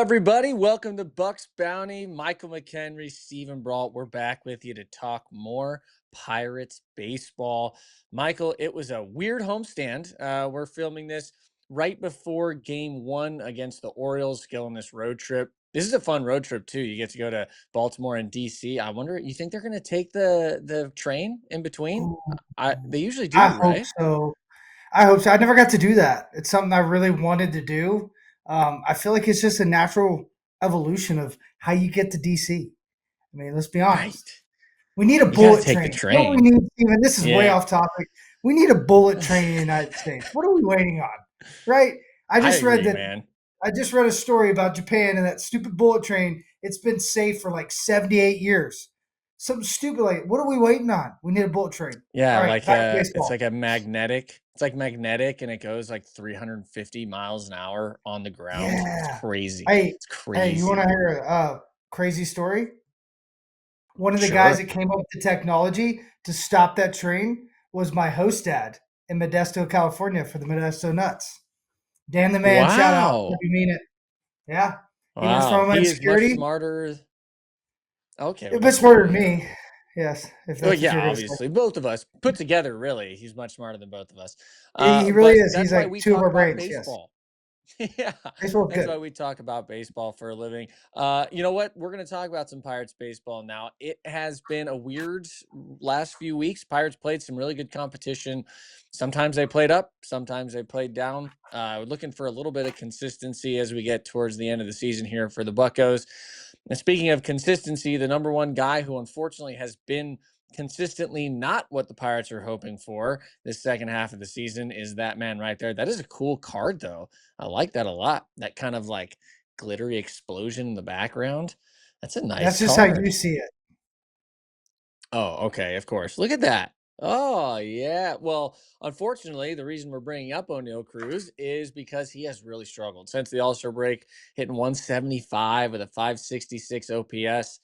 everybody? Welcome to Bucs Bounty. Michael McKenry, Steven Brault. We're back with you to talk more Pirates baseball. Michael, it was a weird homestand. We're filming this right before Game 1 against the Orioles, going this road trip. This is a fun road trip too. You get to go to Baltimore and DC. I wonder, you think they're going to take the train in between? Ooh, They usually I do, hope right? so. I hope so. I never got to do that. It's something I really wanted to do. I feel like it's just a natural evolution of how you get to DC. I mean, let's be honest. Right. We need a You got to bullet take the train. You know what we train. need, Steven? This is way Yeah. off topic. We need a bullet train in the United States. What are we waiting on? Right? I I just read agree, that man. I just read a story about Japan and that stupid bullet train. It's been safe for like 78 years. Something stupid like, what are we waiting on? We need a bullet train. Yeah, All right, back to it's baseball. like a magnetic. It's like magnetic and it goes like 350 miles an hour on the ground. It's Yeah. crazy. Hey, It's hey, you want to crazy. hear a crazy story? One of the guys Sure. that came up with the technology to stop that train was my host dad in Modesto, California for the Modesto Nuts. Dan the man, shout out if Wow. you mean it. Yeah. He was from Wow. Homeland He is much Security. smarter. Okay, A well bit that's good smarter to than hear. me. Yes, if Oh that's what yeah, you're going to say. obviously. Both of us put together, really. He's much smarter than both of us. He really But is. that's He's why like we two of talk our about brains. Yes. baseball. Yeah, Baseball's that's good. why we talk about baseball for a living. You know what? We're going to talk about some Pirates baseball now. It has been a weird last few weeks. Pirates played some really good competition. Sometimes they played up, sometimes they played down. We're looking for a little bit of consistency as we get towards the end of the season here for the Buccos. And speaking of consistency, the number one guy who unfortunately has been consistently not what the Pirates are hoping for this second half of the season is that man right there. That is a cool card, though. I like that a lot. That kind of like glittery explosion in the background. That's a nice That's just how you card. see it. Oh, okay, of course. Look at that. Oh, yeah. Well, unfortunately, the reason we're bringing up Oneil Cruz is because he has really struggled since the All-Star break, hitting 175 with a 566 OPS.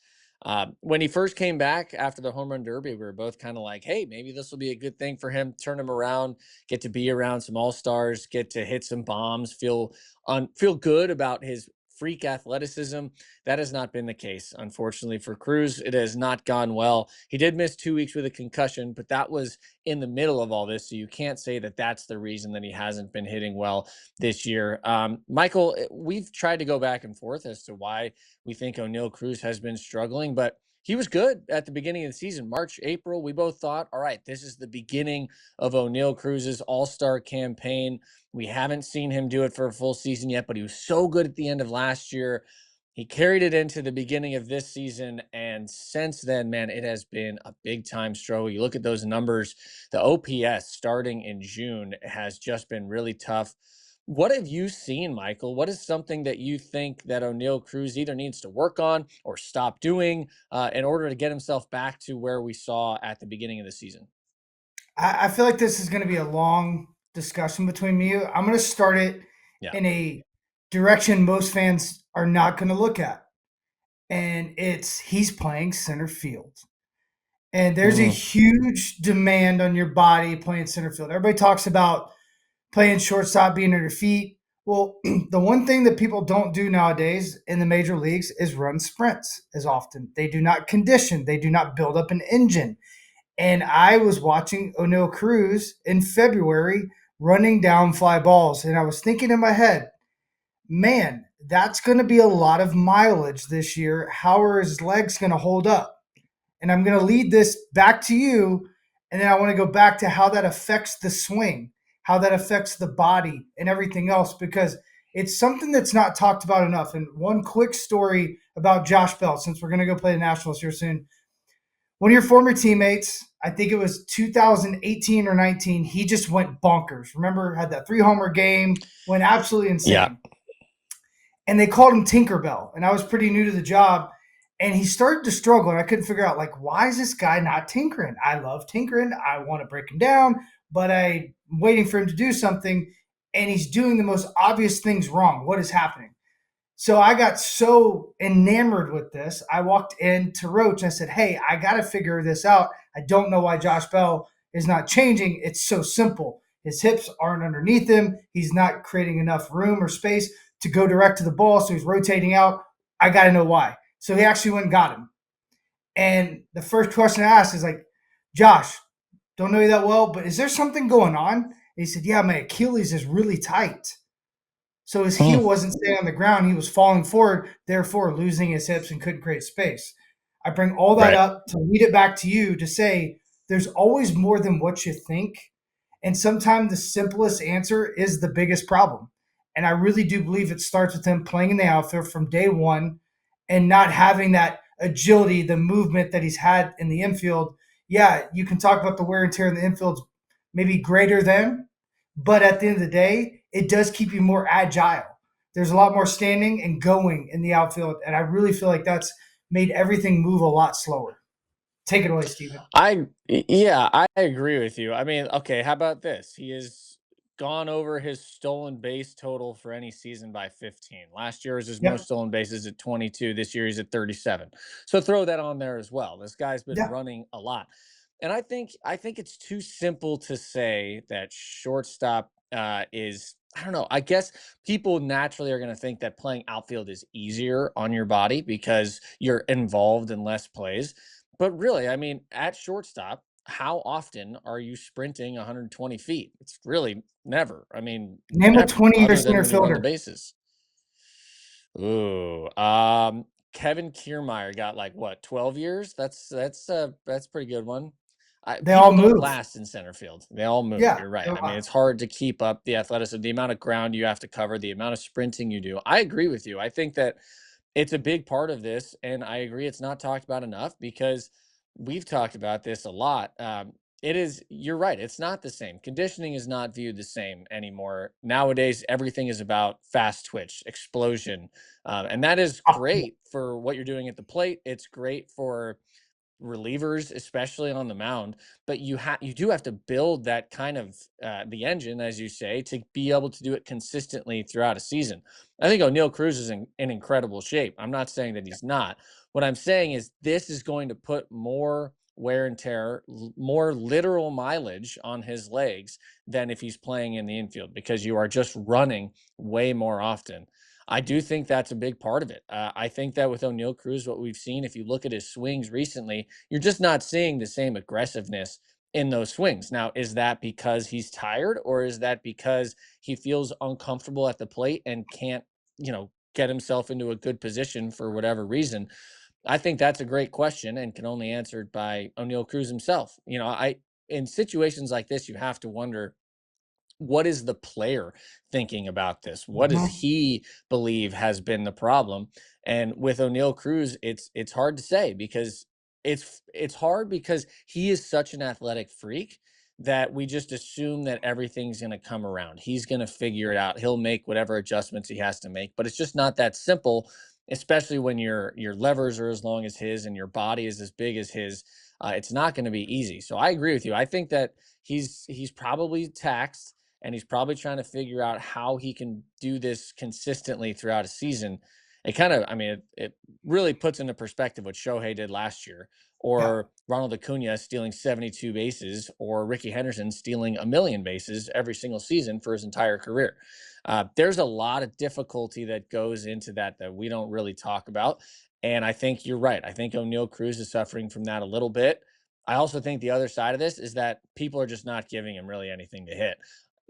When he first came back after the home run derby, we were both kind of like, hey, maybe this will be a good thing for him, turn him around, get to be around some all-stars, get to hit some bombs, feel good about his freak athleticism. That has not been the case, unfortunately, for Cruz. It has not gone well. He did miss 2 weeks with a concussion, but that was in the middle of all this. So you can't say that that's the reason that he hasn't been hitting well this year. Michael, we've tried to go back and forth as to why we think Oneil Cruz has been struggling, but he was good at the beginning of the season. March, April, we both thought, all right, this is the beginning of Oneil Cruz's all-star campaign. We haven't seen him do it for a full season yet, but he was so good at the end of last year. He carried it into the beginning of this season, and since then, man, it has been a big time struggle. You look at those numbers, the OPS starting in June has just been really tough. What have you seen, Michael? What is something that you think that Oneil Cruz either needs to work on or stop doing in order to get himself back to where we saw at the beginning of the season? I feel like this is going to be a long discussion between me and you. I'm going to start it Yeah. in a direction most fans are not going to look at, and it's he's playing center field. And there's a Mm, huge demand on your body playing center field. Everybody talks about playing shortstop, being on your feet. Well, the one thing that people don't do nowadays in the major leagues is run sprints as often. They do not condition, they do not build up an engine. And I was watching Oneil Cruz in February running down fly balls. And I was thinking in my head, man, that's going to be a lot of mileage this year. How are his legs going to hold up? And I'm going to lead this back to you. And then I want to go back to how that affects the swing, how that affects the body and everything else, because it's something that's not talked about enough. And one quick story about Josh Bell, since we're going to go play the Nationals here soon. One of your former teammates, I think it was 2018 or 19, he just went bonkers. Remember, had that 3 homer game, went absolutely yeah. insane. And they called him Tinkerbell. And I was pretty new to the job. And he started to struggle. And I couldn't figure out, like, why is this guy not tinkering? I love tinkering. I want to break him down, but I'm waiting for him to do something. And he's doing the most obvious things wrong. What is happening? So I got so enamored with this. I walked into Roach. I said, hey, I got to figure this out. I don't know why Josh Bell is not changing. It's so simple. His hips aren't underneath him. He's not creating enough room or space to go direct to the ball, so he's rotating out. I got to know why. So he actually went and got him. And the first question I asked is like, Josh, don't know you that well, but is there something going on? And he said, yeah, my Achilles is really tight. So his Hmm. heel wasn't staying on the ground. He was falling forward, therefore losing his hips and couldn't create space. I bring all that Right. up to lead it back to you to say there's always more than what you think. And sometimes the simplest answer is the biggest problem. And I really do believe it starts with him playing in the outfield from day one and not having that agility, the movement that he's had in the infield. Yeah, you can talk about the wear and tear in the infield's maybe greater than, but at the end of the day, it does keep you more agile. There's a lot more standing and going in the outfield, and I really feel like that's made everything move a lot slower. Take it away, Steven. Yeah, I agree with you. I mean, okay, how about this? He has gone over his stolen base total for any season by 15. Last year was his most Yep. stolen bases at 22. This year he's at 37. So throw that on there as well. This guy's been Yeah. running a lot. And I think it's too simple to say that shortstop is, I don't know. I guess people naturally are going to think that playing outfield is easier on your body because you're involved in less plays. But really, I mean, at shortstop, how often are you sprinting 120 feet? It's really never. I mean, Name a never, 20-year other than center when you run the fielder. bases. Ooh, Kevin Kiermaier got like what, 12 years? That's a pretty good one. They all People don't move. last in center field. They all move. Yeah. You're right. I mean, it's hard to keep up the athleticism, the amount of ground you have to cover, the amount of sprinting you do. I agree with you. I think that it's a big part of this, and I agree it's not talked about enough because we've talked about this a lot. It is, you're right, it's not the same. Conditioning is not viewed the same anymore. Nowadays, everything is about fast twitch, explosion. And that is great for what you're doing at the plate. It's great for relievers, especially on the mound. But you do have to build that kind of the engine, as you say, to be able to do it consistently throughout a season. I think Oneil Cruz is in incredible shape. I'm not saying that he's not. What I'm saying is this is going to put more wear and tear, more literal mileage on his legs than if he's playing in the infield because you are just running way more often. I do think that's a big part of it. I think that with Oneil Cruz, what we've seen, if you look at his swings recently, you're just not seeing the same aggressiveness in those swings. Now, is that because he's tired or is that because he feels uncomfortable at the plate and can't, get himself into a good position for whatever reason? I think that's a great question and can only answered by Oneil Cruz himself. In situations like this, you have to wonder, what is the player thinking about this? What does Mhm. he believe has been the problem? And with Oneil Cruz, it's hard to say because it's hard because he is such an athletic freak that we just assume that everything's going to come around. He's going to figure it out. He'll make whatever adjustments he has to make, but it's just not that simple, especially when your levers are as long as his and your body is as big as his. It's not going to be easy. So I agree with you. I think that he's probably taxed and he's probably trying to figure out how he can do this consistently throughout a season. It kind of, I mean, it really puts into perspective what Shohei did last year, Yeah. or Ronald Acuna stealing 72 bases, or Ricky Henderson stealing a million bases every single season for his entire career. There's a lot of difficulty that goes into that we don't really talk about. And I think you're right. I think Oneil Cruz is suffering from that a little bit. I also think the other side of this is that people are just not giving him really anything to hit.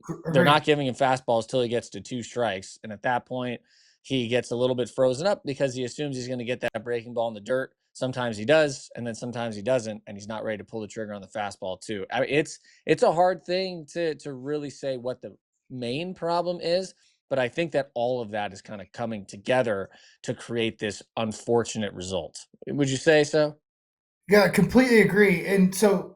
They're Agreed. not giving him fastballs till he gets to two strikes. And at that point, he gets a little bit frozen up because he assumes he's going to get that breaking ball in the dirt. Sometimes he does, and then sometimes he doesn't, and he's not ready to pull the trigger on the fastball too. I mean, it's a hard thing to really say what the main problem is, but I think that all of that is kind of coming together to create this unfortunate result. Would you say so? Yeah, I completely agree. And so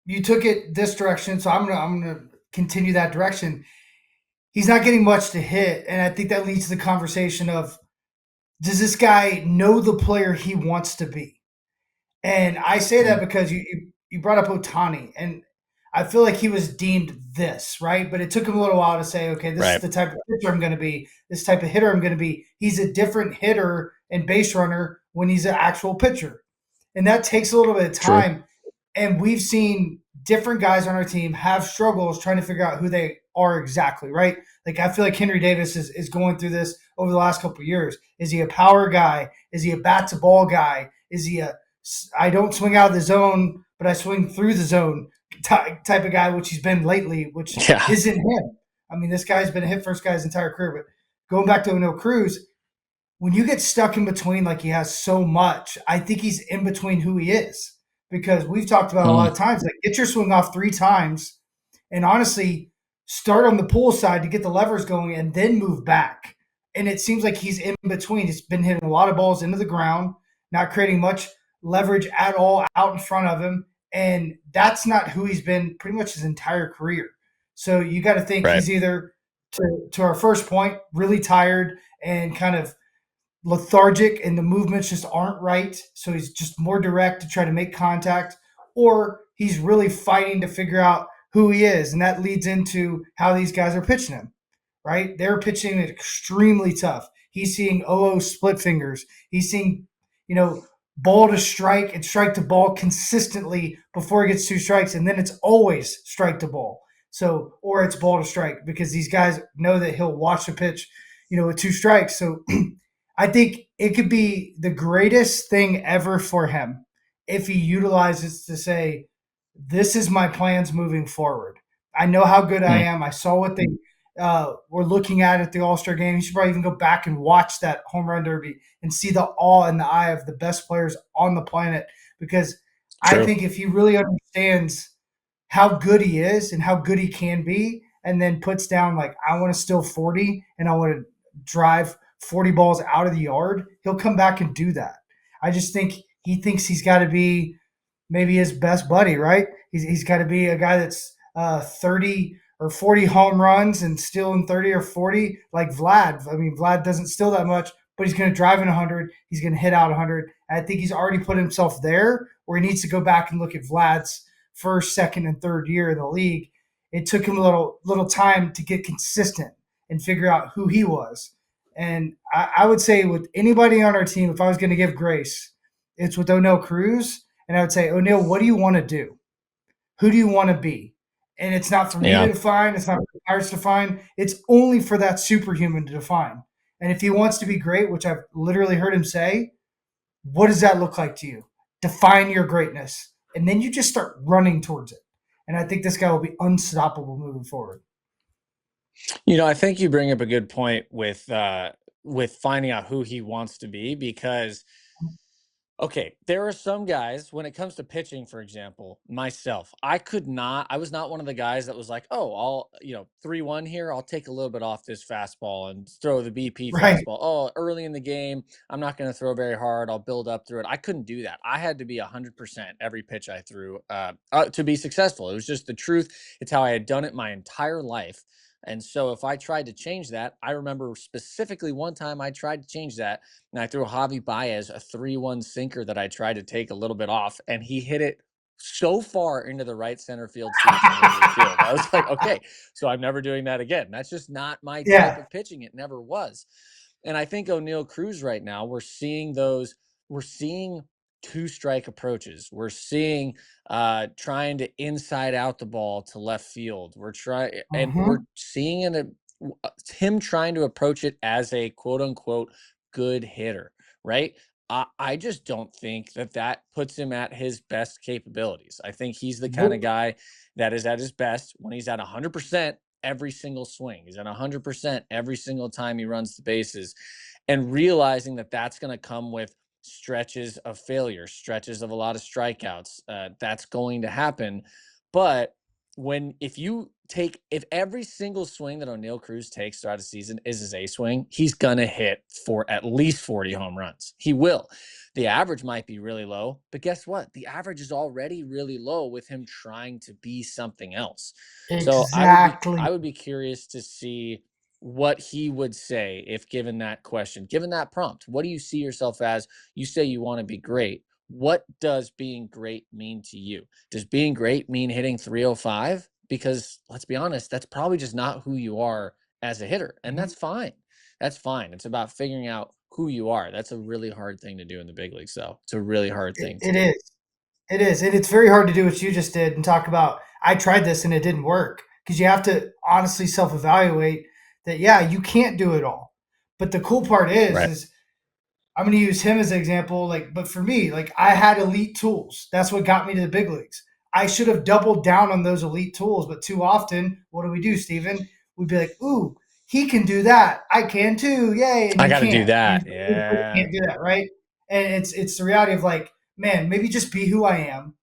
you took it this direction, so I'm gonna continue that direction. He's not getting much to hit, and I think that leads to the conversation of does this guy know the player he wants to be? And I say that Mhm. because you brought up Otani, and I feel like he was deemed this, right? But it took him a little while to say, okay, this is Right. the type of pitcher I'm going to be, this type of hitter I'm going to be. He's a different hitter and base runner when he's an actual pitcher. And that takes a little bit of True. time. And we've seen different guys on our team have struggles trying to figure out who they are exactly, right? Like I feel like Henry Davis is going through this over the last couple of years. Is he a power guy? Is he a bat to ball guy? Is he a I don't swing out of the zone, but I swing through the zone type of guy, which he's been lately, which Yeah. isn't him. I mean, this guy's been a hit first guy his entire career. But going back to Oneil Cruz, when you get stuck in between like he has so much, I think he's in between who he is because we've talked about a lot Mm, of times like get your swing off 3 times and honestly start on the pull side to get the levers going and then move back. And it seems like he's in between. He's been hitting a lot of balls into the ground, not creating much leverage at all out in front of him. And that's not who he's been pretty much his entire career. So you got to think right. he's either to our first point, really tired and kind of lethargic and the movements just aren't right. So he's just more direct to try to make contact, or he's really fighting to figure out who he is. And that leads into how these guys are pitching him, right? They're pitching it extremely tough. He's seeing split fingers. He's seeing, ball to strike and strike to ball consistently before he gets 2 strikes. And then it's always strike to ball. So, or it's ball to strike because these guys know that he'll watch the pitch, with 2 strikes. So I think it could be the greatest thing ever for him if he utilizes to say, this is my plans moving forward. I know how good I Mm, am. I saw what they were looking at the All-Star game. You should probably even go back and watch that home run derby and see the awe in the eye of the best players on the planet. Because I true. think if he really understands how good he is and how good he can be, and then puts down like I want to steal 40 and I want to drive 40 balls out of the yard, he'll come back and do that. I just think he thinks he's got to be maybe his best buddy, right? He's got to be a guy that's 30 or 40 home runs and stealing 30 or 40 like Vlad. I mean, Vlad doesn't steal that much, but he's going to drive in 100. He's going to hit out 100. And I think he's already put himself there where he needs to go back and look at Vlad's first, second, and third year in the league. It took him a little time to get consistent and figure out who he was. And I would say with anybody on our team, if I was going to give grace, it's with Oneil Cruz. And I would say, Oneil, what do you want to do? Who do you want to be? And it's not for me to Yeah. define. It's not for the Pirates to define. It's only for that superhuman to define. And if he wants to be great, which I've literally heard him say, what does that look like to you? Define your greatness. And then you just start running towards it. And I think this guy will be unstoppable moving forward. I think you bring up a good point with finding out who he wants to be because okay, there are some guys when it comes to pitching, for example, myself, I was not one of the guys that was like, oh, 3-1 here. I'll take a little bit off this fastball and throw the BP Right. fastball. Oh, early in the game, I'm not going to throw very hard. I'll build up through it. I couldn't do that. I had to be 100% every pitch I threw to be successful. It was just the truth. It's how I had done it my entire life. And so if I tried to change that, I remember specifically one time I tried to change that and I threw Javi Baez a 3-1 sinker that I tried to take a little bit off, and he hit it so far into the right center field seats in Wrigley Field. I was like, okay, so I'm never doing that again. That's just not my type Yeah. of pitching. It never was. And I think Oneil Cruz right now, we're seeing 2-strike approaches. We're seeing trying to inside out the ball to left field. We're Mm-hmm. seeing him trying to approach it as a quote unquote good hitter, right? I just don't think that puts him at his best capabilities. I think he's the kind of Nope. guy that is at his best when he's at 100% every single swing. He's at 100% every single time he runs the bases, and realizing that that's going to come with stretches of failure, stretches of a lot of strikeouts. That's going to happen. But if every single swing that Oneil Cruz takes throughout a season is his A swing, he's gonna hit for at least 40 home runs. He will. The average might be really low, but guess what? The average is already really low with him trying to be something else. So Exactly. I would be curious to see what he would say if given that question, given that prompt. What do you see yourself as? You say you want to be great. What does being great mean to you? Does being great mean hitting 305? Because let's be honest, that's probably just not who you are as a hitter. And Mhm. that's fine. That's fine. It's about figuring out who you are. That's a really hard thing to do in the big leagues, though. It's a really hard It, thing to it do. is. It is. And it's very hard to do what you just did and talk about. I tried this and it didn't work because you have to honestly self-evaluate that, yeah, you can't do it all. But the cool part Right. is I'm going to use him as an example. Like, but for me, like I had elite tools. That's what got me to the big leagues. I should have doubled down on those elite tools, but too often, what do we do, Steven? We'd be like, ooh, he can do that. I can too. Yay. And I you got to do can't. And that. you Yeah. can't do that, right? And it's the reality of like, man, maybe just be who I am,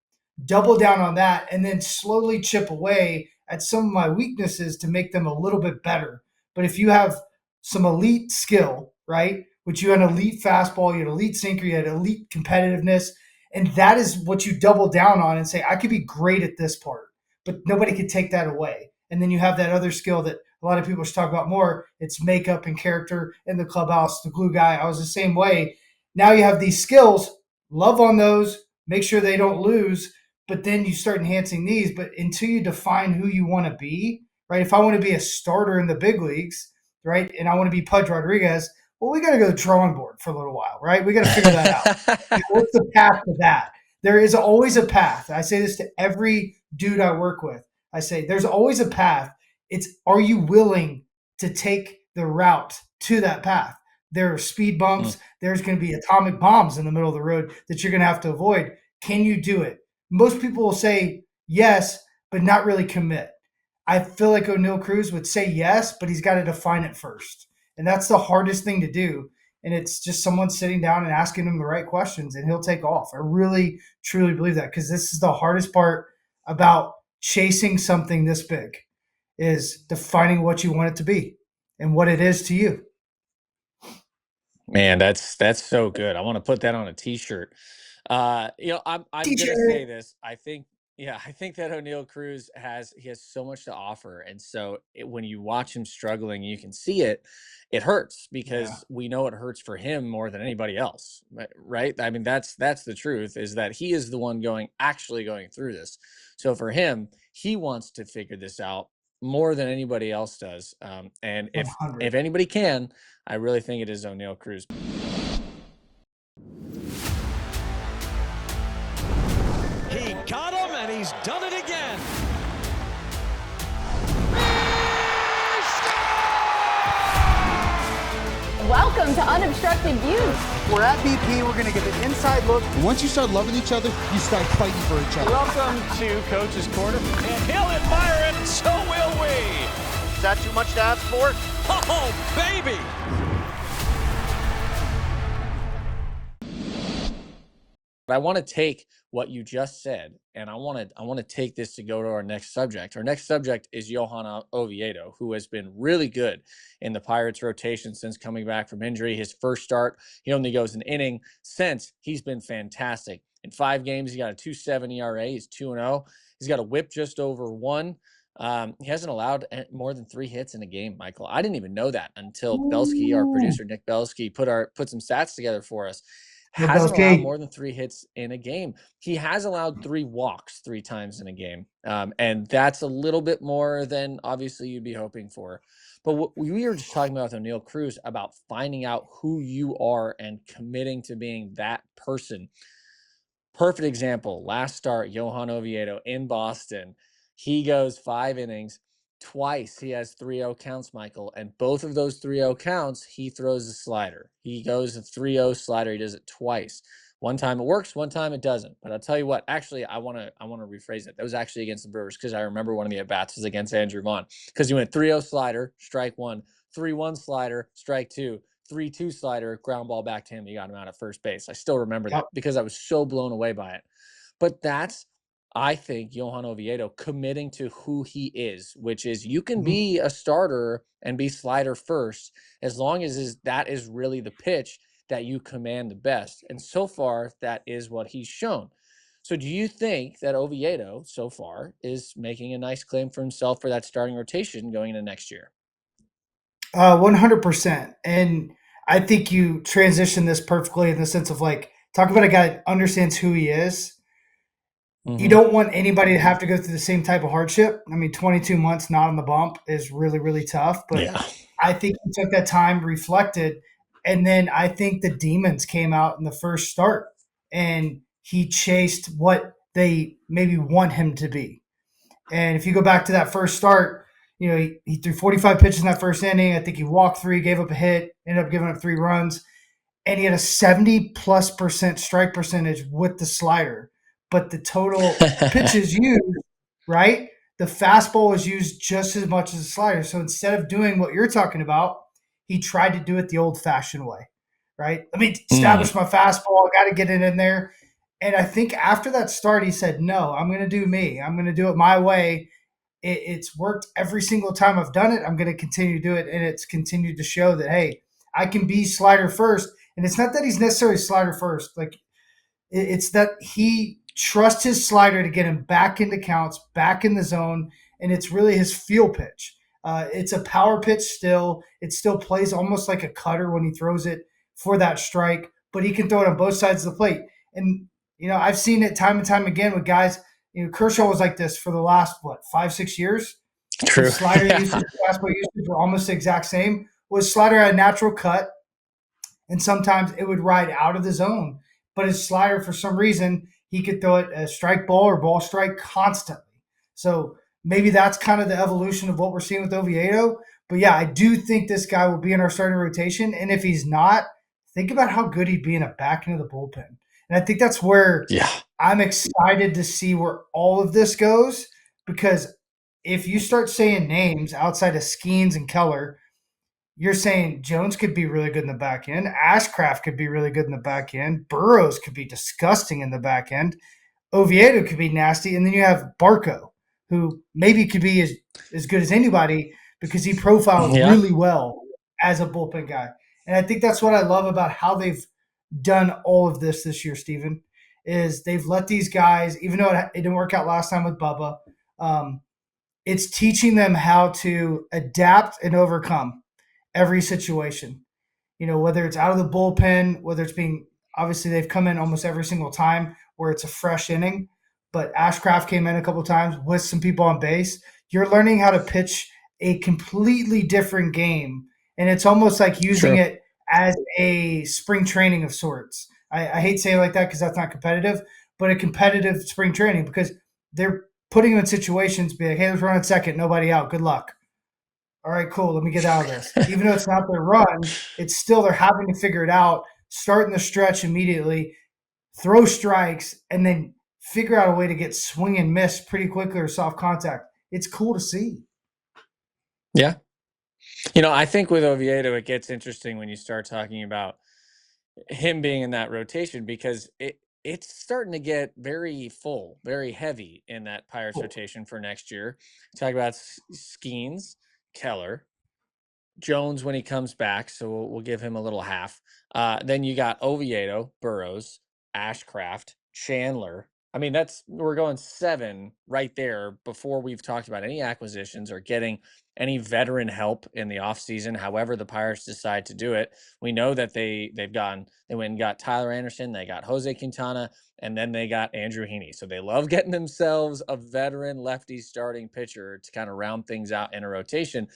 double down on that, and then slowly chip away at some of my weaknesses to make them a little bit better. But if you have some elite skill, right? Which you had an elite fastball, you had elite sinker, you had elite competitiveness, and that is what you double down on and say, I could be great at this part, but nobody could take that away. And then you have that other skill that a lot of people should talk about more. It's makeup and character in the clubhouse, the glue guy. I was the same way. Now you have these skills, love on those, make sure they don't lose, but then you start enhancing these. But until you define who you want to be, right? If I want to be a starter in the big leagues, right, and I want to be Pudge Rodriguez, well, we got to go to the drawing board for a little while, right? We got to figure that out. What's the path to that? There is always a path. I say this to every dude I work with. I say there's always a path. It's, are you willing to take the route to that path? There are speed bumps. There's going to be atomic bombs in the middle of the road that you're going to have to avoid. Can you do it? Most people will say yes, but not really commit. I feel like Oneil Cruz would say yes, but he's got to define it first. And that's the hardest thing to do. And it's just someone sitting down and asking him the right questions, and he'll take off. I really, truly believe that, because this is the hardest part about chasing something this big, is defining what you want it to be and what it is to you. Man, that's so good. I want to put that on a t-shirt. I'm gonna T-shirt. say this. I think that Oneil Cruz has so much to offer, and so when you watch him struggling, you can see it. It hurts Yeah, because we know it hurts for him more than anybody else, right? I mean, that's the truth, is that he is the one actually going through this. So for him, he wants to figure this out more than anybody else does. And if 100. anybody can, I really think it is Oneil Cruz. He got him, and he's done it again. Welcome to Unobstructed Views. We're at BP. We're going to give an inside look. Once you start loving each other, you start fighting for each other. Welcome to Coach's Corner. And he'll admire it, so will we. Is that too much to ask for? Oh, baby. But I want to take what you just said, and I want to take this to go to our next subject. Our next subject is Johan Oviedo, who has been really good in the Pirates rotation since coming back from injury. His first start, he only goes an inning. Since, he's been fantastic. In 5 games, he got a 2.7 ERA. He's 2-0. He's got a WHIP just over 1. He hasn't allowed more than 3 hits in a game, Michael. I didn't even know that until Belsky, our producer Nick Belsky, put some stats together for us. Hasn't allowed more than 3 hits in a game. He has allowed 3 walks 3 times in a game. And that's a little bit more than obviously you'd be hoping for. But what we were just talking about with Oneil Cruz, about finding out who you are and committing to being that person. Perfect example. Last start, Johan Oviedo in Boston. He goes 5 innings. Twice he has 3-0 counts, Michael, and both of those 3-0 counts, he throws a slider. He goes a 3-0 slider. He does it twice. One time it works, one time it doesn't. But I'll tell you what, actually, I want to rephrase it. That was actually against the Brewers, because I remember one of the at-bats was against Andrew Vaughn, because he went 3-0 slider, strike 1, 3-1 slider, strike 2, 3-2 slider, ground ball back to him. He got him out at first base. I still remember that because I was so blown away by it. But that's, I think, Johan Oviedo committing to who he is, which is you can be a starter and be slider first, as long as that is really the pitch that you command the best. And so far, that is what he's shown. So do you think that Oviedo so far is making a nice claim for himself for that starting rotation going into next year? 100%. And I think you transition this perfectly in the sense of like, talk about a guy that understands who he is. You don't want anybody to have to go through the same type of hardship. I mean, 22 months not on the bump is really, really tough. But Yeah. I think he took that time, reflected, and then I think the demons came out in the first start, and he chased what they maybe want him to be. And if you go back to that first start, he threw 45 pitches in that first inning. I think he walked 3, gave up a hit, ended up giving up 3 runs, and he had a 70+% strike percentage with the slider. But the total pitches used, right? The fastball was used just as much as the slider. So instead of doing what you're talking about, he tried to do it the old-fashioned way, right? Let me establish my fastball. I got to get it in there. And I think after that start, he said, no, I'm going to do me. I'm going to do it my way. It's worked every single time I've done it. I'm going to continue to do it. And it's continued to show that, hey, I can be slider first. And it's not that he's necessarily slider first. Like, it's that he trusts his slider to get him back into counts, back in the zone, and it's really his feel pitch. It's a power pitch still. It still plays almost like a cutter when he throws it for that strike, but he can throw it on both sides of the plate. And, I've seen it time and time again with guys. Kershaw was like this for the last, 5-6 years? True. His slider usage, fastball usage were almost the exact same. Was slider had a natural cut, and sometimes it would ride out of the zone. But his slider, for some reason, he could throw it as strike ball or ball strike constantly. So maybe that's kind of the evolution of what we're seeing with Oviedo. But yeah, I do think this guy will be in our starting rotation. And if he's not, think about how good he'd be in a back into the bullpen. And I think that's where I'm excited to see where all of this goes, because if you start saying names outside of Skeens and Keller, you're saying Jones could be really good in the back end. Ashcraft could be really good in the back end. Burrows could be disgusting in the back end. Oviedo could be nasty. And then you have Barco, who maybe could be as good as anybody because he profiles really well as a bullpen guy. And I think that's what I love about how they've done all of this year, Steven, is they've let these guys, even though it didn't work out last time with Bubba, it's teaching them how to adapt and overcome every situation, whether it's out of the bullpen, whether it's being, obviously they've come in almost every single time where it's a fresh inning, but Ashcraft came in a couple of times with some people on base. You're learning how to pitch a completely different game. And it's almost like using it as a spring training of sorts. I hate saying it like that because that's not competitive, but a competitive spring training, because they're putting them in situations, be like, hey, let's run at second, nobody out, good luck. All right, cool, let me get out of this. Even though it's not their run, it's still they're having to figure it out, start in the stretch immediately, throw strikes, and then figure out a way to get swing and miss pretty quickly or soft contact. It's cool to see. Yeah. I think with Oviedo, it gets interesting when you start talking about him being in that rotation, because it's starting to get very full, very heavy in that Pirates rotation for next year. Talk about Skeens, Keller, Jones when he comes back, so we'll give him a little half. Then you got Oviedo, Burrows, Ashcraft, Chandler. I mean, we're going 7 right there before we've talked about any acquisitions or getting any veteran help in the offseason, however the Pirates decide to do it. We know that they went and got Tyler Anderson, they got Jose Quintana, and then they got Andrew Heaney. So they love getting themselves a veteran lefty starting pitcher to kind of round things out in a rotation.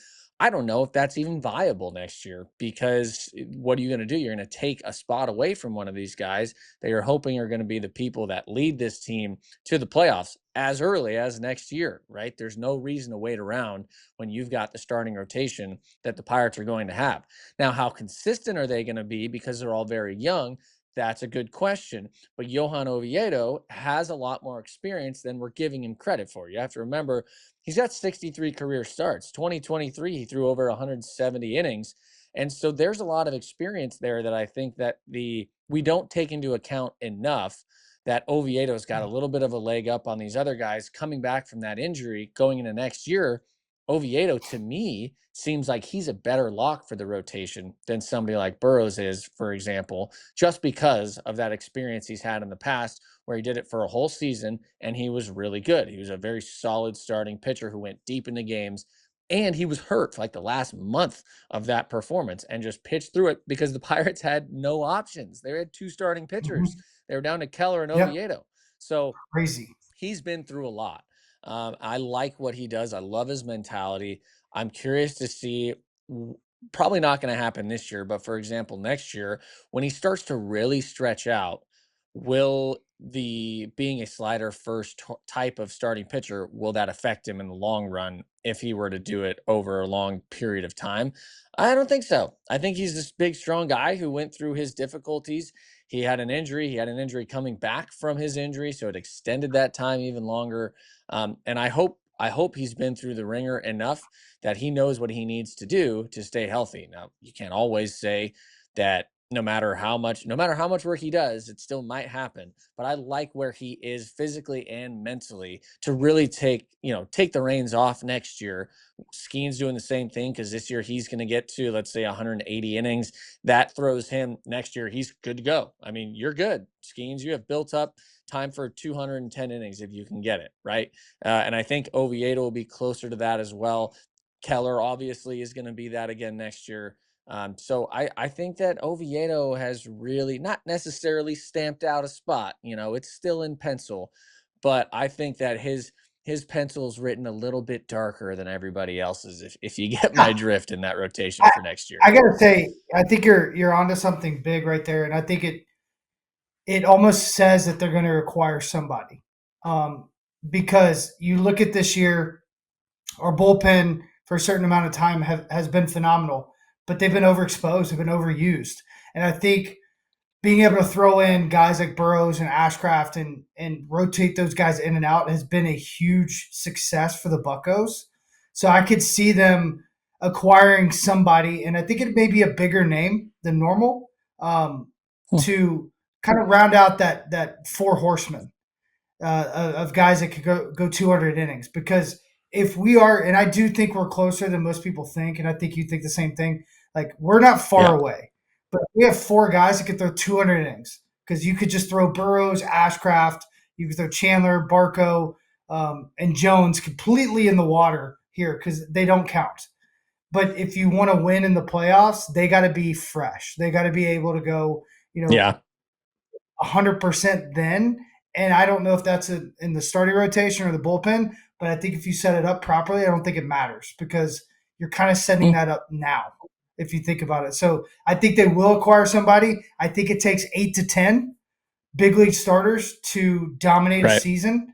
I don't know if that's even viable next year, because what are you going to do? You're going to take a spot away from one of these guys that you're hoping are going to be the people that lead this team to the playoffs as early as next year, right? There's no reason to wait around when you've got the starting rotation that the Pirates are going to have. Now, how consistent are they going to be because they're all very young? That's a good question. But Johan Oviedo has a lot more experience than we're giving him credit for. You have to remember, he's got 63 career starts. 2023, he threw over 170 innings. And so there's a lot of experience there that I think that we don't take into account enough, that Oviedo's got a little bit of a leg up on these other guys coming back from that injury going into next year. Oviedo, to me, seems like he's a better lock for the rotation than somebody like Burrows is, for example, just because of that experience he's had in the past where he did it for a whole season and he was really good. He was a very solid starting pitcher who went deep into games, and he was hurt for like the last month of that performance and just pitched through it because the Pirates had no options. They had 2 starting pitchers. They were down to Keller and Oviedo. So crazy. He's been through a lot. I like what he does. I love his mentality. I'm curious to see, probably not going to happen this year, but for example, next year, when he starts to really stretch out, will the being a slider first type of starting pitcher, will that affect him in the long run if he were to do it over a long period of time? I don't think so. I think he's this big, strong guy who went through his difficulties. He had an injury. He had an injury coming back from his injury, so it extended that time even longer. And I hope he's been through the ringer enough that he knows what he needs to do to stay healthy. Now, you can't always say that no matter how much work he does, it still might happen. But I like where he is physically and mentally to really take the reins off next year. Skeen's doing the same thing because this year he's going to get to, let's say, 180 innings. That throws him next year. He's good to go. I mean, you're good, Skeens. You have built up time for 210 innings if you can get it right. And I think Oviedo will be closer to that as well. Keller obviously is going to be that again next year. So I think that Oviedo has really not necessarily stamped out a spot. It's still in pencil, but I think that his pencil's written a little bit darker than everybody else's. If you get my drift in that rotation for next year. I gotta say, I think you're onto something big right there, and I think it almost says that they're going to require somebody, because you look at this year, our bullpen for a certain amount of time has been phenomenal, but they've been overexposed, they've been overused, and I think being able to throw in guys like Burrows and Ashcraft and rotate those guys in and out has been a huge success for the Buccos. So I could see them acquiring somebody, and I think it may be a bigger name than normal, to kind of round out that four horsemen of guys that could go 200 innings. Because if we are, and I do think we're closer than most people think, and I think you think the same thing, like we're not far away. But we have four guys that could throw 200 innings, because you could just throw Burrows, Ashcraft, you could throw Chandler, Barco, and Jones completely in the water here because they don't count. But if you want to win in the playoffs, they got to be fresh. They got to be able to go, 100% then. And I don't know if that's in the starting rotation or the bullpen, but I think if you set it up properly, I don't think it matters because you're kind of setting that up now, if you think about it. So I think they will acquire somebody. I think it takes 8 to 10 big league starters to dominate a season.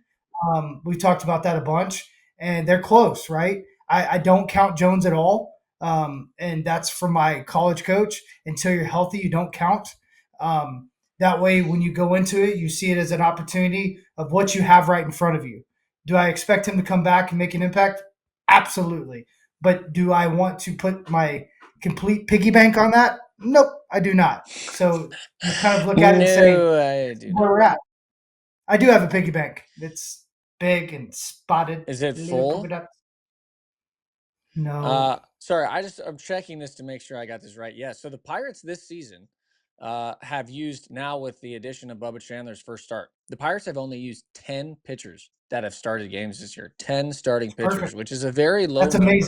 We've talked about that a bunch, and they're close, right? I don't count Jones at all, and that's from my college coach. Until you're healthy, you don't count. That way, when you go into it, you see it as an opportunity of what you have right in front of you. Do I expect him to come back and make an impact? Absolutely. But do I want to put my complete piggy bank on that? Nope, I do not. So you kind of look at it and say, where we're at. I do have a piggy bank. It's big and spotted. Is it full? No. Sorry, I'm checking this to make sure I got this right. Yeah, so the Pirates this season have used, now with the addition of Bubba Chandler's first start, the Pirates have only used 10 pitchers that have started games this year. 10 starting pitchers, which is a very low number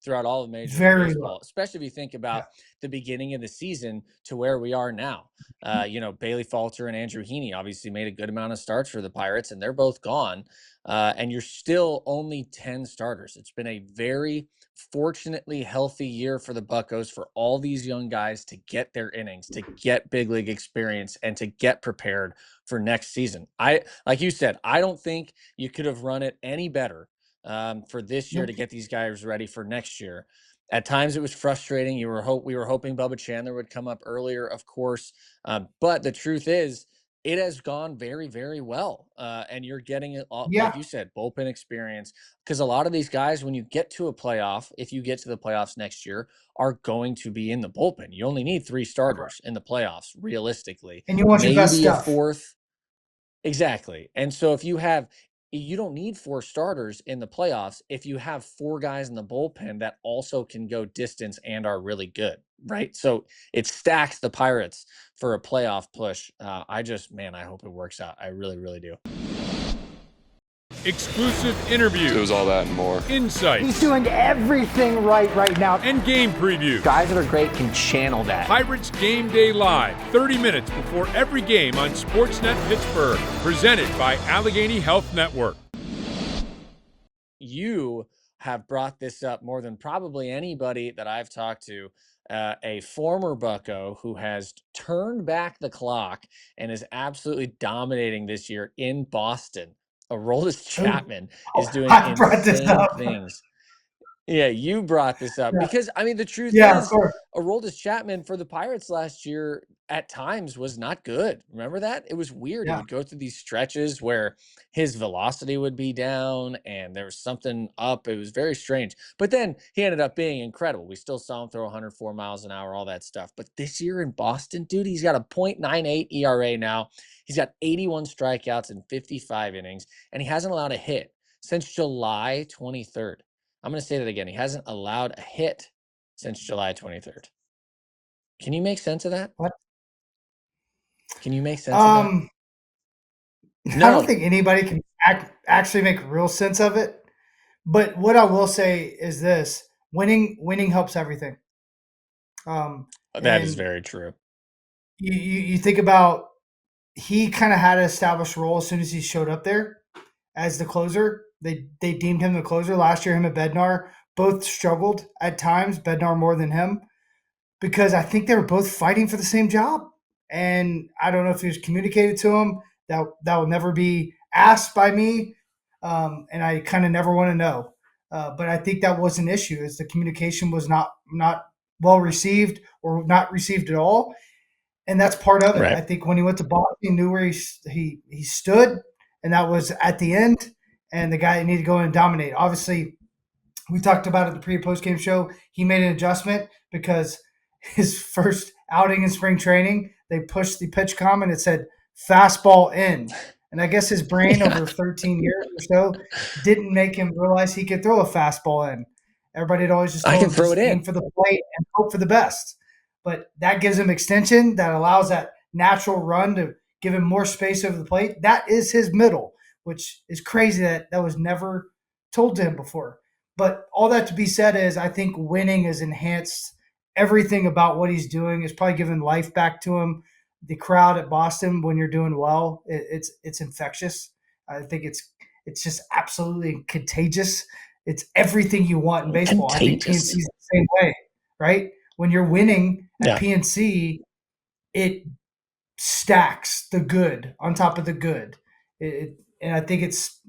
throughout all of Major League Baseball, especially if you think about the beginning of the season to where we are now. Bailey Falter and Andrew Heaney obviously made a good amount of starts for the Pirates, and they're both gone. And you're still only 10 starters. It's been a very fortunately healthy year for the Buccos, for all these young guys to get their innings, to get big league experience, and to get prepared for next season. Like you said, I don't think you could have run it any better for this year to get these guys ready for next year. At times it was frustrating. We were hoping Bubba Chandler would come up earlier, of course. But the truth is, it has gone very, very well. And you're getting it, like you said, bullpen experience. Because a lot of these guys, when you get to a playoff, if you get to the playoffs next year, are going to be in the bullpen. You only need 3 starters in the playoffs, realistically. And you want your best stuff. A fourth. Exactly. And so you don't need 4 starters in the playoffs if you have 4 guys in the bullpen that also can go distance and are really good, right? So it stacks the Pirates for a playoff push. I hope it works out. I really, really do. Exclusive interviews. It was all that and more. Insights. He's doing everything right now. And game previews. Guys that are great can channel that. Pirates Game Day Live, 30 minutes before every game on Sportsnet Pittsburgh. Presented by Allegheny Health Network. You have brought this up more than probably anybody that I've talked to, a former Bucco who has turned back the clock and is absolutely dominating this year in Boston. Aroldis Ooh, Chapman is doing I brought this insane up. things. Yeah, you brought this up Yeah, because I mean the truth yeah, of is course. Aroldis Chapman for the Pirates last year at times was not good. Remember that? It was weird. He Yeah. would go through these stretches where his velocity would be down and there was something up. It was very strange. But then he ended up being incredible. We still saw him throw 104 miles an hour, all that stuff. But this year in Boston, dude, he's got a .98 ERA now. He's got 81 strikeouts in 55 innings, and he hasn't allowed a hit since July 23rd. I'm going to say that again. He hasn't allowed a hit since July 23rd. Can you make sense of that? What? Can you make sense of that? I don't No. think anybody can actually make real sense of it. But what I will say is this: winning helps everything. That is And very true. you think about, he kind of had an established role as soon as he showed up there as the closer. They deemed him the closer last year. Him and Bednar both struggled at times. Bednar more than him, because I think they were both fighting for the same job. And I don't know if it was communicated to him. That will never be asked by me, and I kind of never want to know. But I think that was an issue, is the communication was not well received, or not received at all, and that's part of it. Right. I think when he went to Boston, he knew where he stood, and that was at the end. And the guy needed to go in and dominate. Obviously, we talked about it in the pre and post game show. He made an adjustment because his first outing in spring training, they pushed the pitch comment. It said fastball in. And I guess his brain over 13 years or so didn't make him realize he could throw a fastball in. Everybody had always just I told can him, throw just it in. aim for the plate and hope for the best. But that gives him extension. That allows that natural run to give him more space over the plate. That is his middle, which is crazy that was never told to him before. But all that to be said is, I think winning has enhanced everything about what he's doing. It's probably given life back to him. The crowd at Boston, when you're doing well, it's infectious. I think it's just absolutely contagious. It's everything you want in baseball. I think Contagious. PNC is the same way, right? When you're winning at Yeah. PNC, it stacks the good on top of the good. And I think it's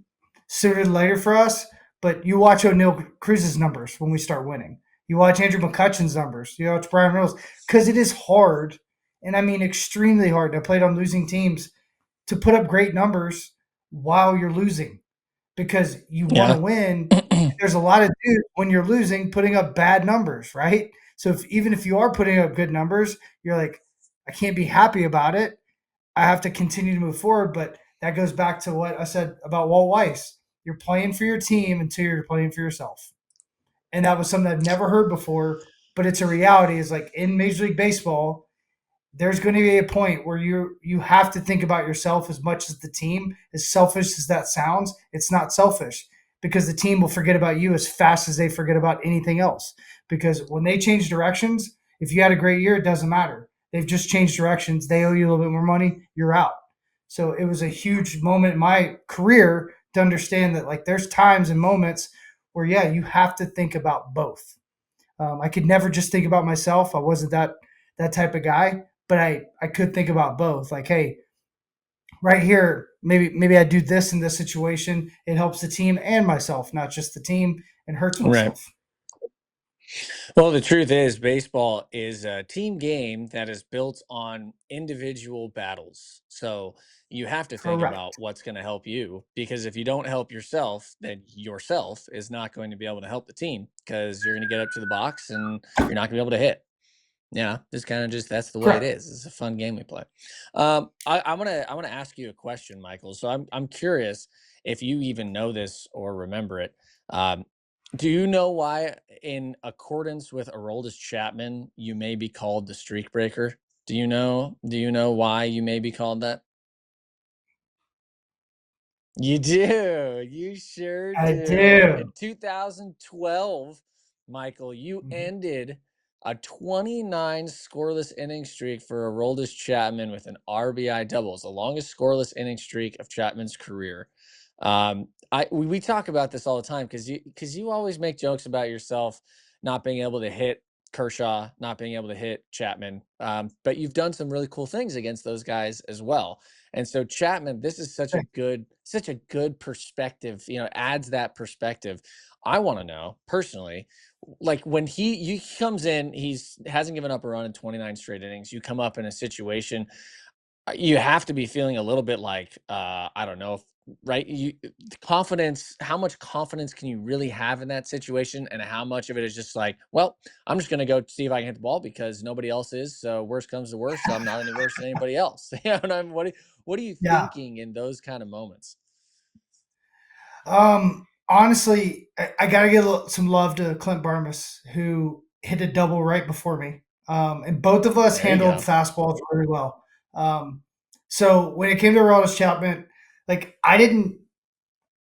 sooner than later for us. But you watch Oneil Cruz's numbers when we start winning. You watch Andrew McCutchen's numbers. You watch Brian Reynolds, because it is hard, and I mean extremely hard. I played on losing teams, to put up great numbers while you're losing, because you want Yeah. to win. There's a lot of dudes when you're losing putting up bad numbers, right? So even if you are putting up good numbers, you're like, I can't be happy about it. I have to continue to move forward. But that goes back to what I said about Walt Weiss. You're playing for your team until you're playing for yourself. And that was something I've never heard before, but it's a reality. Is like in Major League Baseball, there's going to be a point where you have to think about yourself as much as the team. As selfish as that sounds, it's not selfish, because the team will forget about you as fast as they forget about anything else. Because when they change directions, if you had a great year, it doesn't matter. They've just changed directions. They owe you a little bit more money. You're out. So it was a huge moment in my career to understand that, like, there's times and moments where, yeah, you have to think about both. I could never just think about myself. I wasn't that type of guy, but I could think about both. Like, hey, right here, maybe I do this in this situation. It helps the team and myself, not just the team, and hurts Right. myself. Well, the truth is, baseball is a team game that is built on individual battles. So you have to think Correct. about what's going to help you, because if you don't help yourself, then yourself is not going to be able to help the team, because you're going to get up to the box and you're not going to be able to hit. Yeah, it's kind of just, that's the way it Correct. is. It's a fun game we play. I'm gonna ask you a question, Michael. So I'm curious if you even know this or remember it. Um, do you know why, in accordance with Aroldis Chapman, you may be called the streak breaker? Do you know? Do you know why you may be called that? You do. You sure I do. do. In 2012, Michael, you Mhm. ended a 29 scoreless inning streak for Aroldis Chapman with an RBI double. It's the longest scoreless inning streak of Chapman's career. We talk about this all the time, because you always make jokes about yourself not being able to hit Kershaw not being able to hit Chapman. But you've done some really cool things against those guys as well. And so Chapman, this is such a good perspective, adds that perspective. I want to know personally, like when he comes in, hasn't given up a run in 29 straight innings. You come up in a situation, you have to be feeling a little bit like, I don't know, right? Confidence, how much confidence can you really have in that situation? And how much of it is just like, well, I'm just going to go see if I can hit the ball because nobody else is. So worst comes to worst. So I'm not any worse than anybody else. What are you Yeah. thinking in those kind of moments? Honestly, I got to give some love to Clint Barmas, who hit a double right before me. And both of us There you handled go. fastballs very well. So when it came to Aroldis Chapman, like I didn't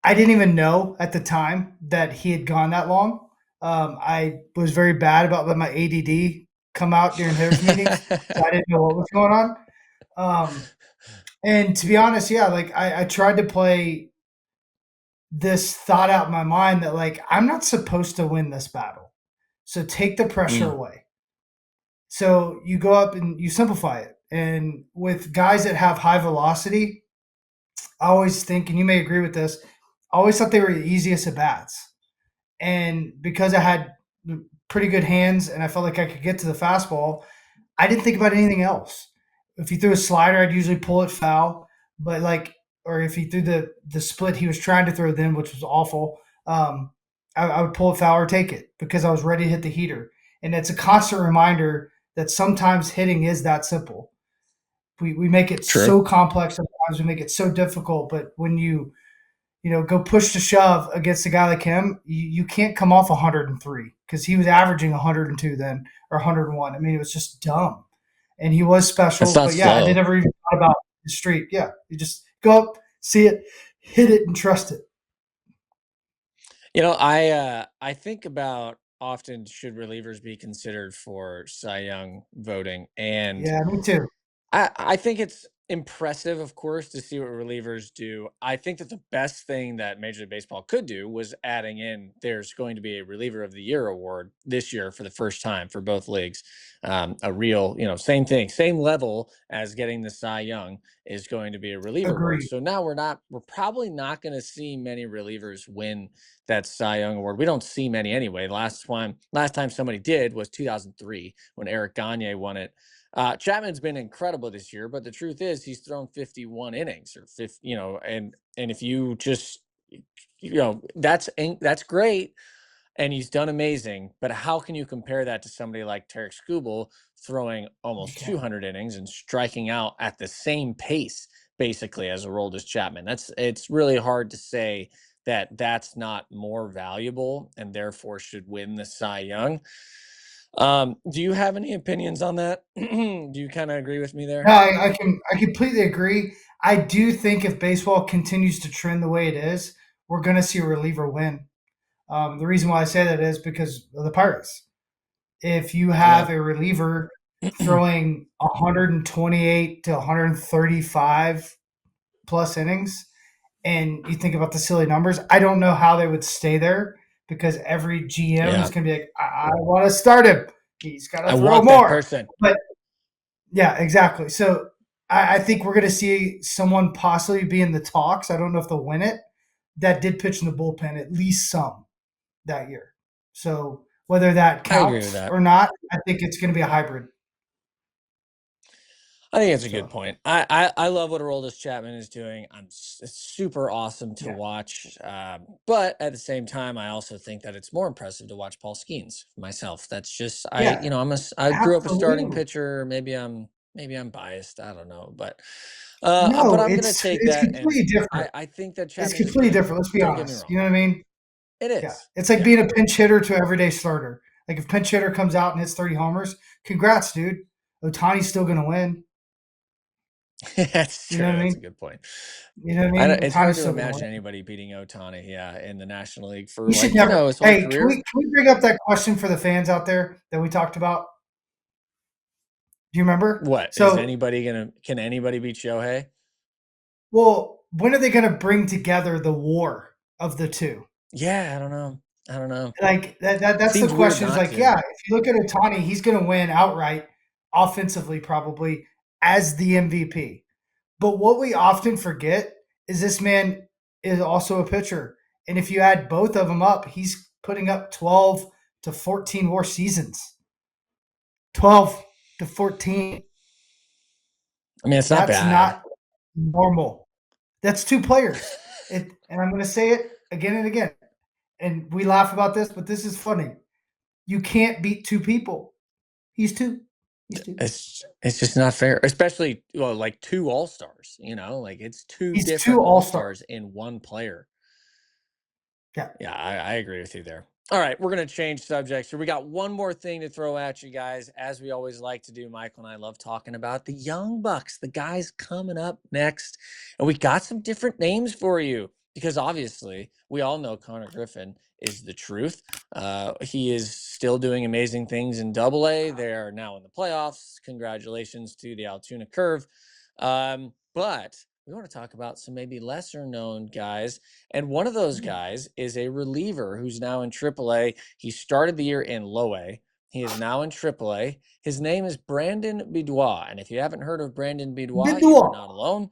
even know at the time that he had gone that long. I was very bad about letting my ADD come out during hitters meetings, so I didn't know what was going on. And to be honest, yeah, like I tried to play this thought out in my mind that like I'm not supposed to win this battle, so take the pressure away. So you go up and you simplify it. And with guys that have high velocity, I always think, and you may agree with this, I always thought they were the easiest at bats. And because I had pretty good hands and I felt like I could get to the fastball, I didn't think about anything else. If he threw a slider, I'd usually pull it foul. But or if he threw the split he was trying to throw then, which was awful, I would pull it foul or take it because I was ready to hit the heater. And it's a constant reminder that sometimes hitting is that simple. We make it so complex sometimes, we make it so difficult. But when you go push to shove against a guy like him, you can't come off 103 because he was averaging 102 then or 101. I mean, it was just dumb. And he was special. That's not But yeah, I slow. never even thought about the street. Yeah, you just go up, see it, hit it, and trust it. I think about often should relievers be considered for Cy Young voting, and Yeah, me too. I think it's impressive, of course, to see what relievers do. I think that the best thing that Major League Baseball could do was adding in there's going to be a Reliever of the Year award this year for the first time for both leagues. A real, same thing, same level as getting the Cy Young is going to be a reliever award. Agreed. So now we're probably not going to see many relievers win that Cy Young award. We don't see many anyway. Last time somebody did was 2003 when Eric Gagne won it. Chapman's been incredible this year, but the truth is he's thrown 51 innings or 50, and if you just, that's great. And he's done amazing, but how can you compare that to somebody like Tarek Skubal throwing almost 200 innings and striking out at the same pace, basically, as Aroldis Chapman? It's really hard to say that that's not more valuable and therefore should win the Cy Young. Do you have any opinions on that? Do you kind of agree with me there? No, I completely agree. I do think if baseball continues to trend the way it is, we're going to see a reliever win. The reason why I say that is because of the Pirates. If you have a reliever throwing 128 to 135 plus innings, and you think about the silly numbers, I don't know how they would stay there because every GM is going to be like, I want to start him. He's got to throw more. That person. But yeah, exactly. So I think we're going to see someone possibly be in the talks. I don't know if they'll win it. That did pitch in the bullpen, at least some that year. So whether that counts or not, I think it's going to be a hybrid. I think it's a good point. I love what Aroldis Chapman is doing. It's super awesome to watch. But at the same time, I also think that it's more impressive to watch Paul Skeens myself. That's just I grew up a starting pitcher. Maybe I'm biased. I don't know, but I'm going to take that. It's completely different. I think that Chapman it's completely different. Let's be honest. You know what I mean? It is. Yeah. It's like being a pinch hitter to everyday starter. Like if pinch hitter comes out and hits 30 homers, congrats, dude. Ohtani's still going to win. That's true. That's a good point. You know what I mean? It's hard to imagine anybody beating Ohtani, in the National League for his whole career. Can we bring up that question for the fans out there that we talked about? Do you remember? What? So, can anybody beat Shohei? Well, when are they going to bring together the war of the two? Yeah, I don't know. I don't know. Like that's the Seems weird question. Is not like, to. yeah, if you look at Otani, he's going to win outright, offensively probably as the MVP. But what we often forget is this man is also a pitcher, and if you add both of them up, he's putting up 12 to 14 WAR seasons. 12 to 14. I mean, it's not That's bad. not normal. That's two players. And I'm going to say it again and again. And we laugh about this, but this is funny. You can't beat two people. He's two. He's two. It's just not fair, especially like two all-stars, like it's two He's different two all-stars. all-stars in one player. Yeah. Yeah, I agree with you there. All right, we're going to change subjects here. We got one more thing to throw at you guys. As we always like to do, Michael and I love talking about the young Bucks, the guys coming up next. And we got some different names for you because obviously we all know Konnor Griffin is the truth. He is still doing amazing things in AA. They are now in the playoffs. Congratulations to the Altoona Curve. But we want to talk about some maybe lesser known guys. And one of those guys is a reliever who's now in AAA. He started the year in Low A. He is now in AAA. His name is Brandan Bidois. And if you haven't heard of Brandan Bidois, you are not alone.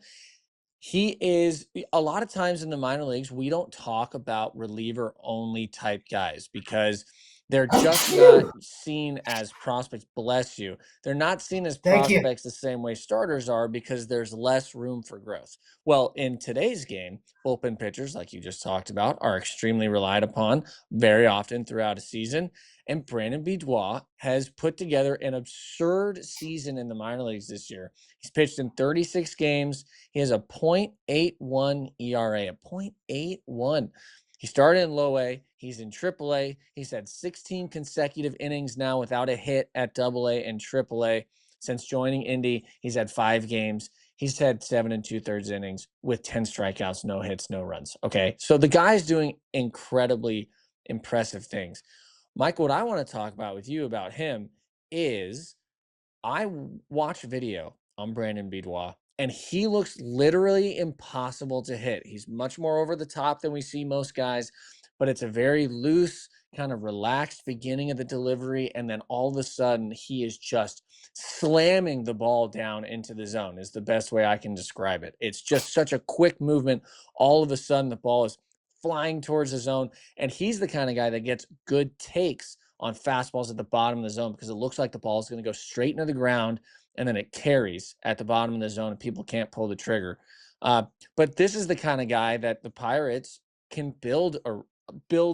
He is a lot of times in the minor leagues, we don't talk about reliever only type guys because they're just not seen as prospects. Bless you. They're not seen as Thank you. prospects the same way starters are because there's less room for growth. Well, in today's game, bullpen pitchers, like you just talked about, are extremely relied upon very often throughout a season. And Brandan Bidois has put together an absurd season in the minor leagues this year. He's pitched in 36 games. He has a .81 ERA, a .81. He started in Low A. He's in AAA. He's had 16 consecutive innings now without a hit at AA and AAA. Since joining Indy, he's had 5 games. He's had 7 2/3 innings with 10 strikeouts, no hits, no runs. Okay, so the guy's doing incredibly impressive things. Mike, what I want to talk about with you about him is I watched a video on Brandan Bidois, and he looks literally impossible to hit. He's much more over the top than we see most guys, but it's a very loose, kind of relaxed beginning of the delivery, and then all of a sudden he is just slamming the ball down into the zone is the best way I can describe it. It's just such a quick movement. All of a sudden the ball is flying towards the zone, and he's the kind of guy that gets good takes on fastballs at the bottom of the zone because it looks like the ball is going to go straight into the ground and then it carries at the bottom of the zone and people can't pull the trigger. But this is the kind of guy that the Pirates can build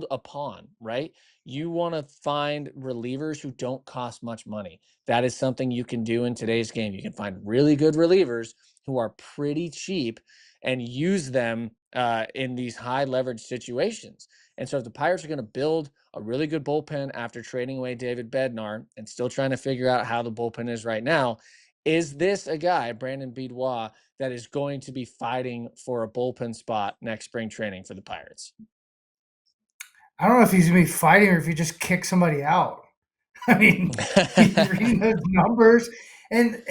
upon, right? You want to find relievers who don't cost much money. That is something you can do in today's game. You can find really good relievers who are pretty cheap and use them in these high leverage situations. And so if the Pirates are going to build a really good bullpen after trading away David Bednar and still trying to figure out how the bullpen is right now, is this a guy, Brandan Bidois, that is going to be fighting for a bullpen spot next spring training for the Pirates? I don't know if he's going to be fighting or if he just kicks somebody out. I mean, he's reading those numbers. And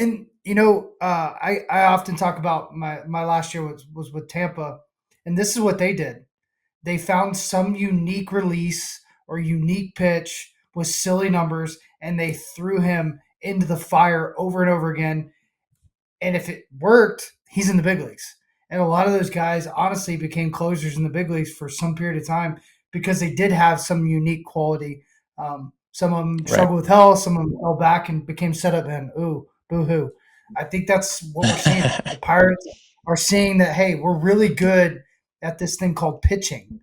I often talk about my last year was with Tampa, and this is what they did. They found some unique release or unique pitch with silly numbers, and they threw him into the fire over and over again. And if it worked, he's in the big leagues. And a lot of those guys honestly became closers in the big leagues for some period of time because they did have some unique quality. Some of them struggled with health, some of them fell back and became setup men. Ooh, boo-hoo. I think that's what we're seeing. The Pirates are seeing that, hey, we're really good at this thing called pitching.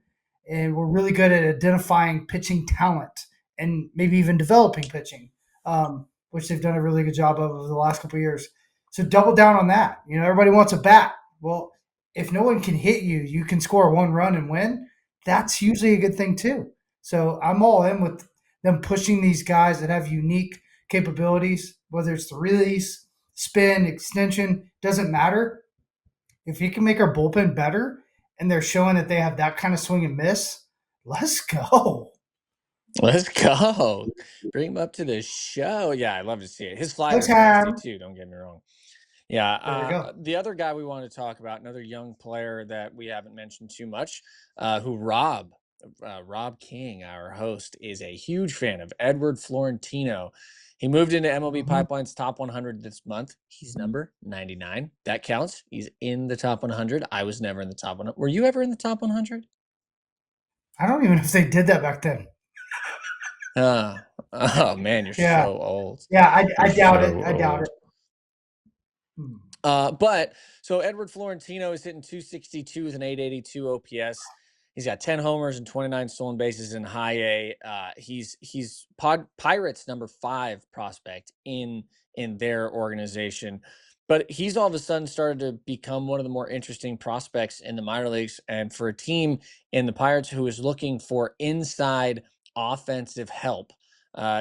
And we're really good at identifying pitching talent and maybe even developing pitching, which they've done a really good job of over the last couple of years. So double down on that. Everybody wants a bat. Well, if no one can hit you, you can score 1 run and win. That's usually a good thing too. So I'm all in with them pushing these guys that have unique capabilities, whether it's the release, spin, extension, doesn't matter. If you can make our bullpen better and they're showing that they have that kind of swing and miss, let's go. Let's go. Bring him up to the show. Yeah, I'd love to see it. His slider's Okay. nasty too, don't get me wrong. Yeah. There you go. The other guy we want to talk about, another young player that we haven't mentioned too much, who Rob Rob King, our host, is a huge fan of Edward Florentino. He moved into MLB Pipeline's top 100 this month. He's number 99. That counts. He's in the top 100. I was never in the top 100. Were you ever in the top 100? I don't even know if they did that back then. Oh man, you're Yeah. so old. Yeah, I doubt so it. I doubt old. it. But so Edward Florentino is hitting 262 with an 882 OPS. He's got 10 homers and 29 stolen bases in high A. He's Pirates number 5 prospect in their organization. But he's all of a sudden started to become one of the more interesting prospects in the minor leagues. And for a team in the Pirates who is looking for inside offensive help,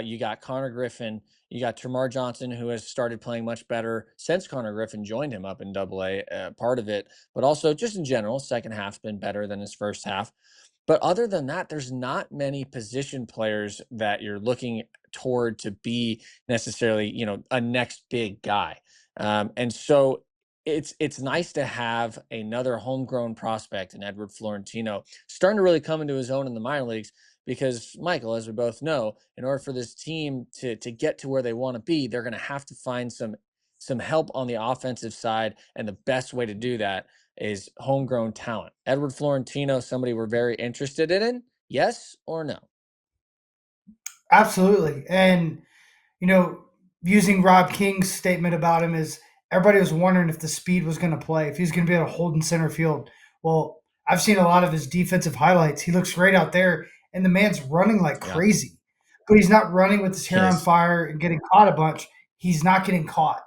you got Konnor Griffin, you got Termarr Johnson, who has started playing much better since Konnor Griffin joined him up in Double-A, part of it, but also just in general, second half's been better than his first half. But other than that, there's not many position players that you're looking toward to be necessarily, a next big guy. And so it's nice to have another homegrown prospect in Edward Florentino starting to really come into his own in the minor leagues. Because, Michael, as we both know, in order for this team to get to where they want to be, they're going to have to find some help on the offensive side, and the best way to do that is homegrown talent. Edward Florentino, somebody we're very interested in, yes or no? Absolutely. And, using Rob King's statement about him is everybody was wondering if the speed was going to play, if he was going to be able to hold in center field. Well, I've seen a lot of his defensive highlights. He looks great out there, and the man's running like crazy. But he's not running with his hair on fire and getting caught a bunch. He's not getting caught,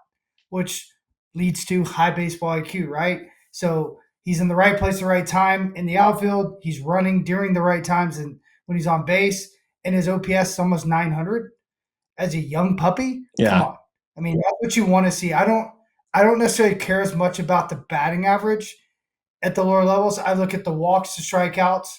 which leads to high baseball IQ, right? So he's in the right place at the right time in the outfield. He's running during the right times and when he's on base, and his OPS is almost 900 as a young puppy. Yeah. Come on. I mean, that's what you want to see. I don't necessarily care as much about the batting average at the lower levels. I look at the walks to strikeouts,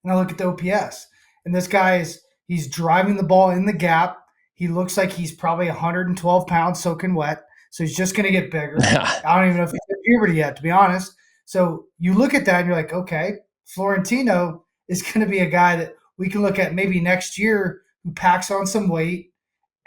and I look at the OPS. And this guy he's driving the ball in the gap. He looks like he's probably 112 pounds soaking wet. So he's just going to get bigger. I don't even know if he's in puberty yet, to be honest. So you look at that and you're like, okay, Florentino is going to be a guy that we can look at maybe next year who packs on some weight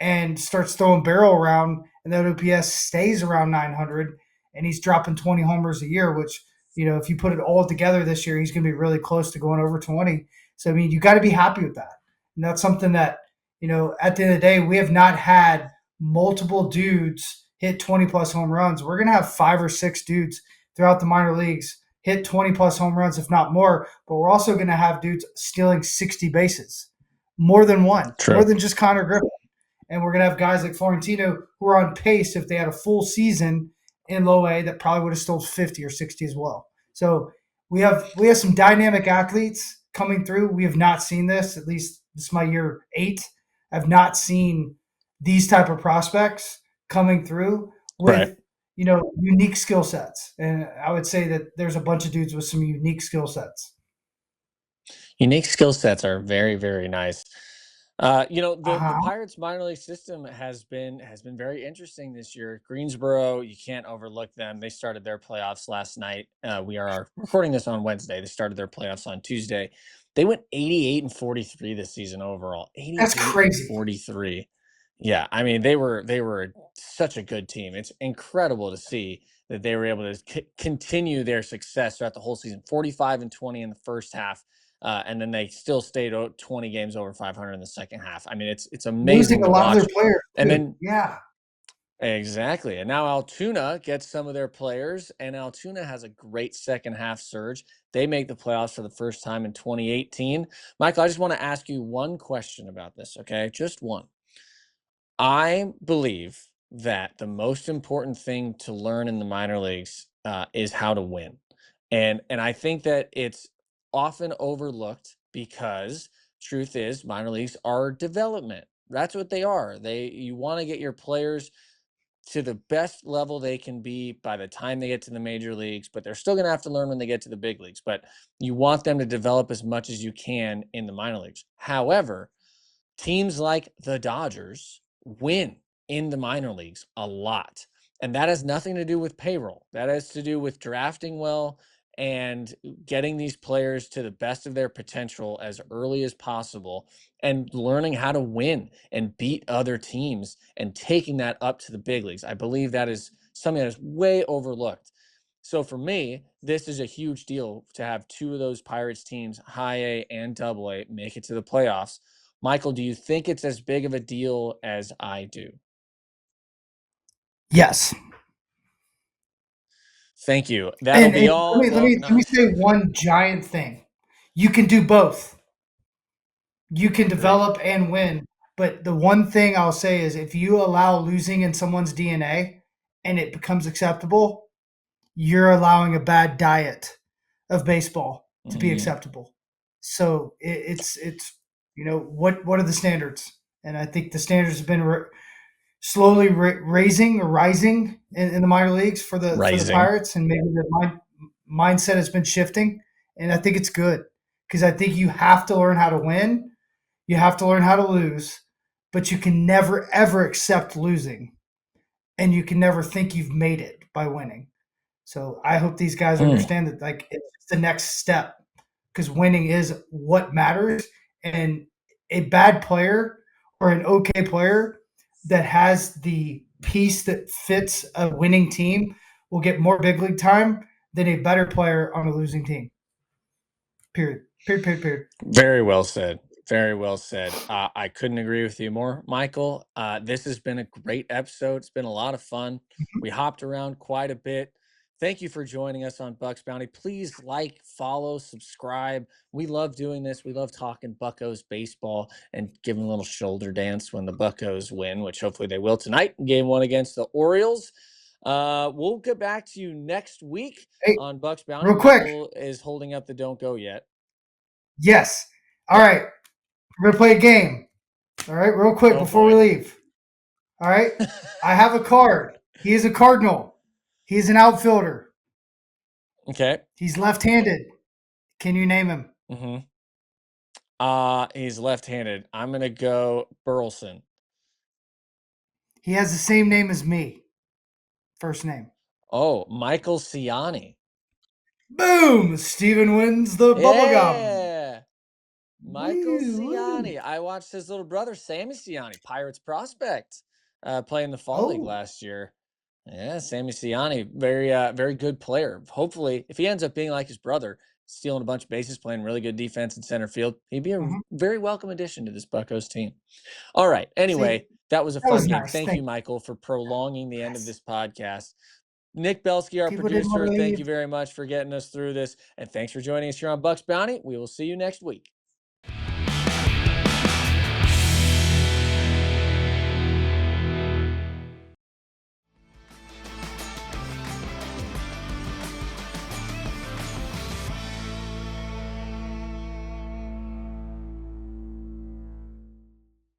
and starts throwing barrel around, and that OPS stays around 900, and he's dropping 20 homers a year, which, if you put it all together this year, he's going to be really close to going over 20. So, I mean, you got to be happy with that. And that's something that, at the end of the day, we have not had multiple dudes hit 20-plus home runs. We're going to have 5 or 6 dudes throughout the minor leagues hit 20-plus home runs, if not more. But we're also going to have dudes stealing 60 bases, more than one, more than just Konnor Griffin. And we're going to have guys like Florentino who are on pace if they had a full season in low A that probably would have stole 50 or 60 as well. So we have some dynamic athletes coming through. We have not seen this, at least this is my year 8. I've not seen these type of prospects coming through with, unique skill sets. And I would say that there's a bunch of dudes with some unique skill sets. Unique skill sets are very, very nice. The Pirates minor league system has been very interesting this year. Greensboro, you can't overlook them. They started their playoffs last night. We are recording this on Wednesday. They started their playoffs on Tuesday. They went 88-43 this season overall. That's crazy. 43. Yeah, I mean they were such a good team. It's incredible to see that they were able to continue their success throughout the whole season. 45-20 in the first half. And then they still stayed 20 games over 500 in the second half. I mean, it's amazing. Losing a lot of their players. And then, yeah, exactly. And now Altoona gets some of their players, and Altoona has a great second half surge. They make the playoffs for the first time in 2018. Michael, I just want to ask you one question about this, okay? Just one. I believe that the most important thing to learn in the minor leagues is how to win. And I think that it's often overlooked because truth is minor leagues are development. That's what they are. You want to get your players to the best level they can be by the time they get to the major leagues, but they're still going to have to learn when they get to the big leagues. But you want them to develop as much as you can in the minor leagues. However, teams like the Dodgers win in the minor leagues a lot. And that has nothing to do with payroll. That has to do with drafting well and getting these players to the best of their potential as early as possible and learning how to win and beat other teams and taking that up to the big leagues. I believe that is something that is way overlooked. So for me, this is a huge deal to have two of those Pirates teams, high A and double A, make it to the playoffs. Michael, do you think it's as big of a deal as I do? Yes. Thank you. That'll be And all. let Well, me no. let me say one giant thing. You can do both. You can develop and win. But the one thing I'll say is if you allow losing in someone's DNA and it becomes acceptable, you're allowing a bad diet of baseball to be acceptable. So it's what are the standards? And I think the standards have been slowly rising in the minor leagues for the Rising. Pirates, and maybe the mindset has been shifting. And I think it's good because I think you have to learn how to win, you have to learn how to lose, but you can never ever accept losing, and you can never think you've made it by winning. So I hope these guys understand that like it's the next step because winning is what matters. And a bad player or an okay player that has the piece that fits a winning team will get more big league time than a better player on a losing team. Period. Period. Period. Period. Very well said. Very well said. I couldn't agree with you more, Michael. This has been a great episode. It's been a lot of fun. We hopped around quite a bit. Thank you for joining us on Bucs Bounty. Please like, follow, subscribe. We love doing this. We love talking Buccos baseball and giving a little shoulder dance when the Buccos win, which hopefully they will tonight in game 1 against the Orioles. We'll get back to you next week Hey, on Bucs Bounty. real quick. Michael is holding up the don't go yet. Yes. All right. We're gonna play a game. All right, real quick before we leave. All right. I have a card. He is a Cardinal. He's an outfielder. Okay. He's left-handed. Can you name him? He's left-handed. I'm gonna go Burleson. He has the same name as me. First name. Oh, Michael Ciani. Boom! Steven wins the bubblegum. Yeah. Michael Ciani. I watched his little brother, Sammy Ciani, Pirates prospect, play in the Fall League last year. Yeah, Sammy Ciani, very good player. Hopefully, if he ends up being like his brother, stealing a bunch of bases, playing really good defense in center field, he'd be a very welcome addition to this Buccos team. All right. Anyway, that was a fun game. Nice. Thank you, Michael, for prolonging the end of this podcast. Nick Belsky, our People didn't wanna producer, thank leave. you very much for getting us through this. And thanks for joining us here on Bucs Bounty. We will see you next week.